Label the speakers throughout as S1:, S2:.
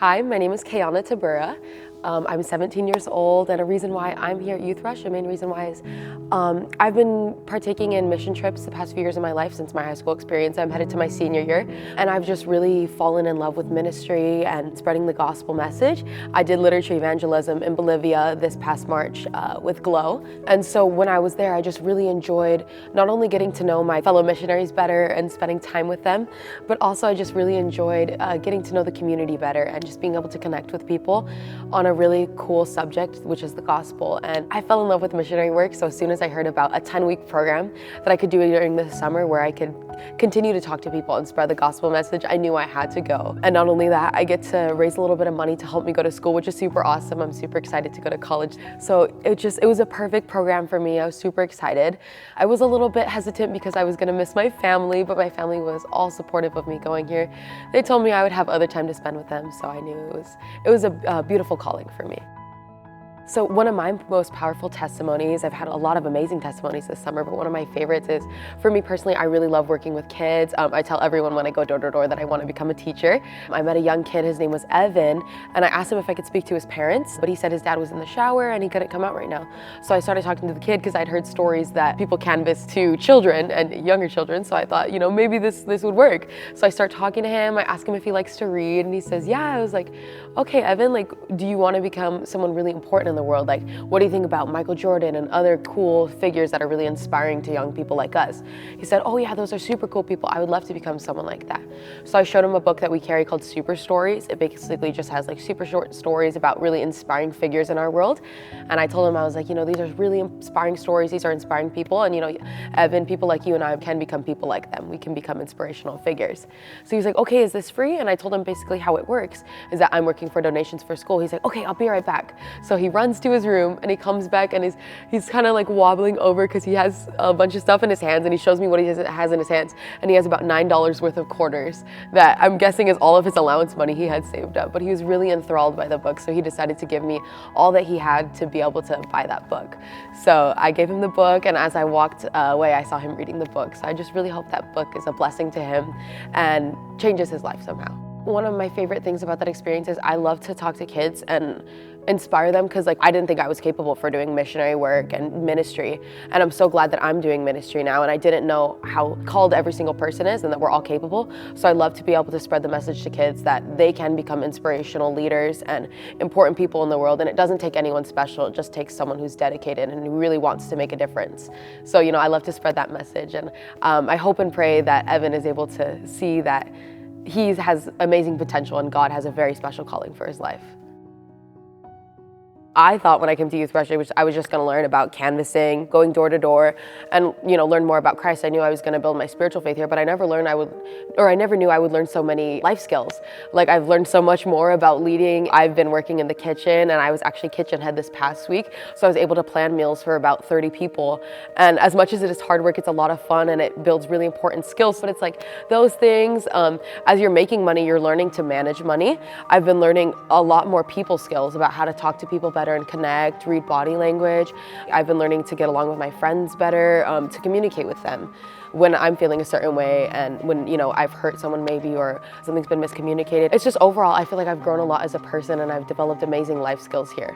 S1: Hi, my name is Keana. I'm 17 years old, and a reason why I'm here at Youth Rush, the main reason why is I've been partaking in mission trips the past few years of my life since my high school experience. I'm headed to my senior year, and I've just really fallen in love with ministry and spreading the gospel message. I did literature evangelism in Bolivia this past March with Glow, and so when I was there, I just really enjoyed not only getting to know my fellow missionaries better and spending time with them, but also I just really enjoyed getting to know the community better and just being able to connect with people on a really cool subject, which is the gospel. And I fell in love with missionary work, so as soon as I heard about a 10-week program that I could do during the summer where I could continue to talk to people and spread the gospel message, I knew I had to go. And not only that, I get to raise a little bit of money to help me go to school, which is super awesome. I'm super excited to go to college. So it was a perfect program for me. I was super excited. I was a little bit hesitant because I was gonna miss my family, but my family was all supportive of me going here. They told me I would have other time to spend with them, so I knew it was a beautiful calling for me. So one of my most powerful testimonies, I've had a lot of amazing testimonies this summer, but one of my favorites is, for me personally, I really love working with kids. I tell everyone when I go door to door that I want to become a teacher. I met a young kid, his name was Evan, and I asked him if I could speak to his parents, but he said his dad was in the shower and he couldn't come out right now. So I started talking to the kid because I'd heard stories that people canvass to children and younger children, so I thought, maybe this would work. So I start talking to him, I ask him if he likes to read, and he says, yeah. I was like, okay, Evan, do you want to become someone really important in the world? What do you think about Michael Jordan and other cool figures that are really inspiring to young people like us? He said, oh yeah, those are super cool people. I would love to become someone like that. So I showed him a book that we carry called Super Stories. It basically just has super short stories about really inspiring figures in our world. And I told him, I was like, these are really inspiring stories. These are inspiring people. And Evan, people like you and I can become people like them. We can become inspirational figures. So he's like, okay, is this free? And I told him basically how it works is that I'm working for donations for school. He's like, okay, I'll be right back. So he runs to his room and he comes back and he's kind of wobbling over because he has a bunch of stuff in his hands, and he shows me what he has in his hands, and he has about $9 worth of quarters that I'm guessing is all of his allowance money he had saved up. But he was really enthralled by the book, so he decided to give me all that he had to be able to buy that book. So I gave him the book, and as I walked away, I saw him reading the book. So I just really hope that book is a blessing to him and changes his life somehow. One of my favorite things about that experience is I love to talk to kids and inspire them, because I didn't think I was capable for doing missionary work and ministry, and I'm so glad that I'm doing ministry now, and I didn't know how called every single person is and that we're all capable. So I love to be able to spread the message to kids that they can become inspirational leaders and important people in the world, and it doesn't take anyone special, it just takes someone who's dedicated and who really wants to make a difference. So I love to spread that message, and I hope and pray that Evan is able to see that he has amazing potential and God has a very special calling for his life. I thought when I came to Youth Rush, I was just going to learn about canvassing, going door to door, and learn more about Christ. I knew I was going to build my spiritual faith here, but I never knew I would learn so many life skills. I've learned so much more about leading. I've been working in the kitchen, and I was actually kitchen head this past week, so I was able to plan meals for about 30 people. And as much as it is hard work, it's a lot of fun, and it builds really important skills. But it's those things. As you're making money, you're learning to manage money. I've been learning a lot more people skills about how to talk to people better and connect, read body language. I've been learning to get along with my friends better, to communicate with them when I'm feeling a certain way, and when I've hurt someone maybe, or something's been miscommunicated. It's just overall, I feel like I've grown a lot as a person, and I've developed amazing life skills here.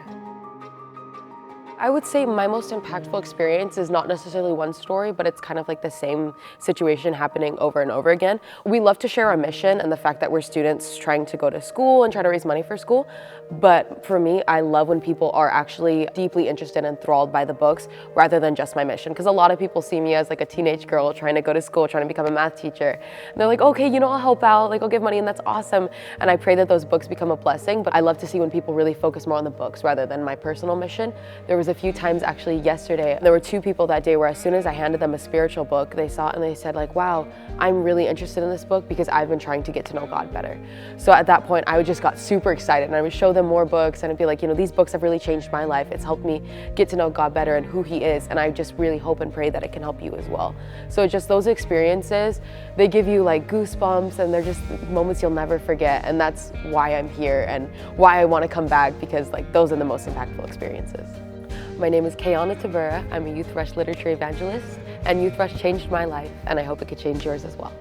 S1: I would say my most impactful experience is not necessarily one story, but it's kind of the same situation happening over and over again. We love to share our mission and the fact that we're students trying to go to school and try to raise money for school. But for me, I love when people are actually deeply interested and enthralled by the books rather than just my mission. Because a lot of people see me as a teenage girl trying to go to school, trying to become a math teacher. And they're like, okay, I'll help out, I'll give money, and that's awesome. And I pray that those books become a blessing, but I love to see when people really focus more on the books rather than my personal mission. There was a few times actually yesterday, there were two people that day where as soon as I handed them a spiritual book, they saw it and they said wow, I'm really interested in this book because I've been trying to get to know God better. So at that point, I just got super excited, and I would show them more books, and I'd be like, these books have really changed my life. It's helped me get to know God better and who He is, and I just really hope and pray that it can help you as well. So just those experiences, they give you goosebumps, and they're just moments you'll never forget, and that's why I'm here and why I want to come back, because those are the most impactful experiences. My name is Keana. I'm a Youth Rush literature evangelist, and Youth Rush changed my life, and I hope it could change yours as well.